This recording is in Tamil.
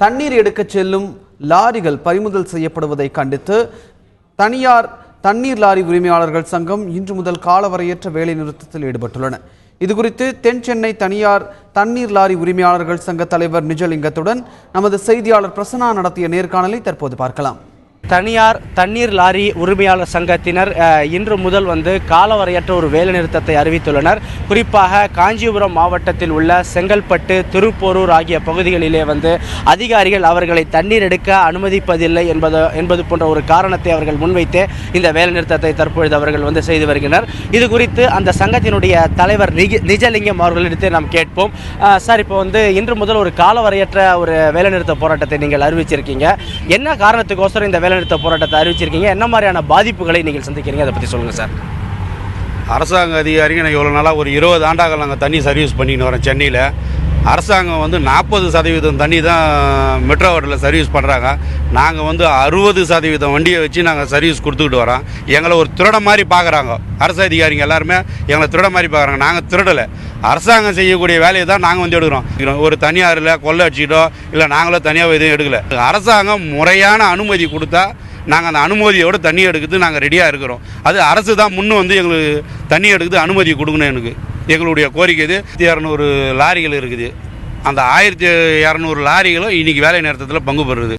தண்ணீர் எடுக்கச் செல்லும் லாரிகள் பறிமுதல் செய்யப்படுவதை கண்டித்து தனியார் தண்ணீர் லாரி உரிமையாளர்கள் சங்கம் இன்று முதல் காலவரையற்ற வேலை நிறுத்தத்தில் ஈடுபட்டுள்ளன. இதுகுறித்து தென் சென்னை தனியார் தண்ணீர் லாரி உரிமையாளர்கள் சங்க தலைவர் நிஜலிங்கத்துடன் நமது செய்தியாளர் பிரசன்னா நடத்திய நேர்காணலை தற்போது பார்க்கலாம். தனியார் தண்ணீர் லாரி உரிமையாளர் சங்கத்தினர் இன்று முதல் காலவரையற்ற ஒரு வேலைநிறுத்தத்தை அறிவித்துள்ளனர். குறிப்பாக காஞ்சிபுரம் மாவட்டத்தில் உள்ள செங்கல்பட்டு, திருப்போரூர் ஆகிய பகுதிகளிலே அதிகாரிகள் அவர்களை தண்ணீர் எடுக்க அனுமதிப்பதில்லை என்பது போன்ற ஒரு காரணத்தை அவர்கள் முன்வைத்து இந்த வேலைநிறுத்தத்தை தற்பொழுது அவர்கள் செய்து வருகின்றனர். இது குறித்து அந்த சங்கத்தினுடைய தலைவர் நிஜலிங்கம் அவர்களிடத்தை நாம் கேட்போம். சார், இப்போ இன்று முதல் ஒரு காலவரையற்ற ஒரு வேலைநிறுத்த போராட்டத்தை நீங்கள் அறிவிச்சிருக்கீங்க. என்ன காரணத்துக்கோசரம் இந்த வேலைநிறுத்த போராட்டத்தை அறிவிச்சிருக்கீங்க? என்ன மாதிரியான பாதிப்புகளை நீங்கள் சந்திக்கிறீங்க? அதை பற்றி சொல்லுங்கள் சார். அரசாங்க அதிகாரிங்க நான் இவ்வளோ நாளாக ஒரு 20 ஆண்டாக நாங்கள் தண்ணி சர்வீஸ் பண்ணின்னு வரோம். சென்னையில் அரசாங்கம் 40% தண்ணி தான் மெட்ரோ வாட்டரில் சர்வீஸ் பண்ணுறாங்க. நாங்கள் 60% வண்டியை வச்சு நாங்கள் சர்வீஸ் கொடுத்துக்கிட்டு வரோம். எங்களை ஒரு திருட மாதிரி பார்க்குறாங்க. அரசு அதிகாரிங்க எல்லாருமே எங்களை திருட மாதிரி பார்க்குறாங்க. நாங்கள் திருடலை, அரசாங்கம் செய்யக்கூடிய வேலையை தான் நாங்கள் எடுக்கிறோம். ஒரு தனியாரில் கொள்ளை அடிச்சுக்கிட்டோ இல்லை நாங்களோ தனியாக எதுவும் எடுக்கலை. அரசாங்கம் முறையான அனுமதி கொடுத்தா நாங்கள் அந்த அனுமதியோடு தண்ணி எடுக்கிறது நாங்கள் ரெடியாக இருக்கிறோம். அது அரசு தான் எங்களுக்கு தண்ணி எடுக்கிறது அனுமதி கொடுக்கணும். எங்களுடைய கோரிக்கை இது. 1200 லாரிகள் இருக்குது. அந்த 1200 லாரிகளும் இன்றைக்கி வேலை நேரத்தில் பங்கு பெறுது.